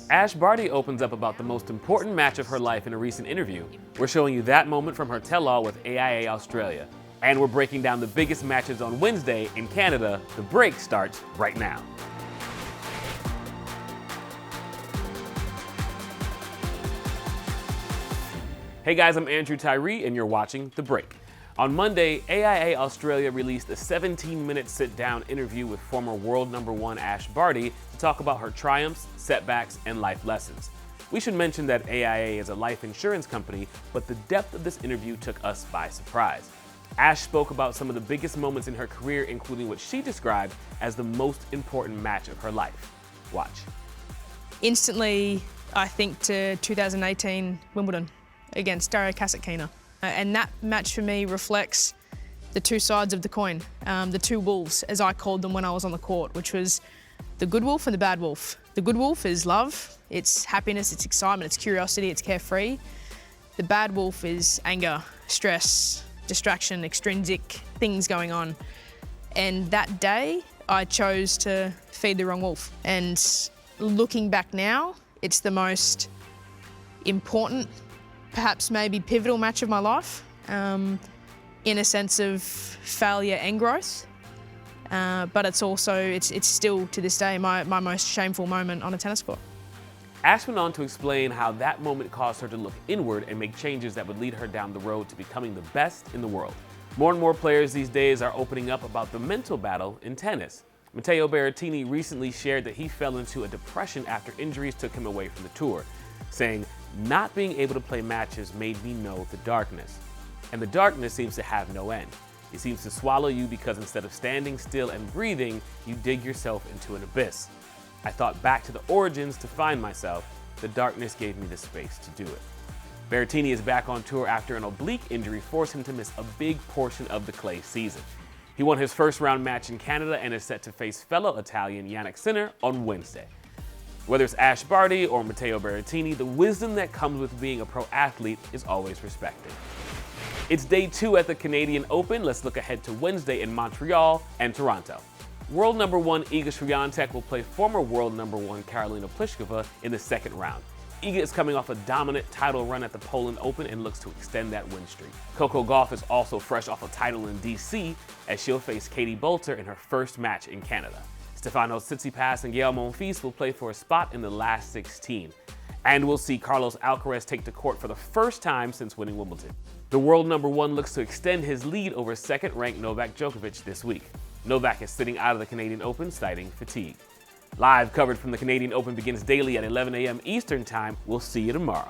Ash Barty opens up about the most important match of her life in a recent interview. We're showing you that moment from her tell-all with AIA Australia. And we're breaking down the biggest matches on Wednesday in Canada. The break starts right now. Hey guys, I'm Andrew Tyree and you're watching The Break. On Monday, AIA Australia released a 17-minute sit-down interview with former world #1 Ash Barty to talk about her triumphs, setbacks, and life lessons. We should mention that AIA is a life insurance company, but the depth of this interview took us by surprise. Ash spoke about some of the biggest moments in her career, including what she described as the most important match of her life. Watch. Instantly, I think to 2018 Wimbledon against Dario Kasatkina. And that match for me reflects the two sides of the coin, the two wolves, as I called them when I was on the court, which was the good wolf and the bad wolf. The good wolf is love, it's happiness, it's excitement, it's curiosity, it's carefree. The bad wolf is anger, stress, distraction, extrinsic things going on. And that day, I chose to feed the wrong wolf. And looking back now, it's the most important, perhaps maybe pivotal match of my life, in a sense of failure and growth. But it's also, it's still to this day my most shameful moment on a tennis court. Ash went on to explain how that moment caused her to look inward and make changes that would lead her down the road to becoming the best in the world. More and more players these days are opening up about the mental battle in tennis. Matteo Berrettini recently shared that he fell into a depression after injuries took him away from the tour, saying, "Not being able to play matches made me know the darkness. And the darkness seems to have no end. It seems to swallow you because instead of standing still and breathing, you dig yourself into an abyss. I thought back to the origins to find myself. The darkness gave me the space to do it." Berrettini is back on tour after an oblique injury forced him to miss a big portion of the clay season. He won his first round match in Canada and is set to face fellow Italian Jannik Sinner on Wednesday. Whether it's Ash Barty or Matteo Berrettini, the wisdom that comes with being a pro athlete is always respected. It's day 2 at the Canadian Open. Let's look ahead to Wednesday in Montreal and Toronto. World #1 Iga Swiatek will play former world #1 Karolina Pliskova in the second round. Iga is coming off a dominant title run at the Poland Open and looks to extend that win streak. Coco Gauff is also fresh off a title in DC as she'll face Katie Boulter in her first match in Canada. Stefanos Tsitsipas and Gael Monfils will play for a spot in the last 16. And we'll see Carlos Alcaraz take to court for the first time since winning Wimbledon. The world #1 looks to extend his lead over second-ranked Novak Djokovic this week. Novak is sitting out of the Canadian Open, citing fatigue. Live coverage from the Canadian Open begins daily at 11 a.m. Eastern Time. We'll see you tomorrow.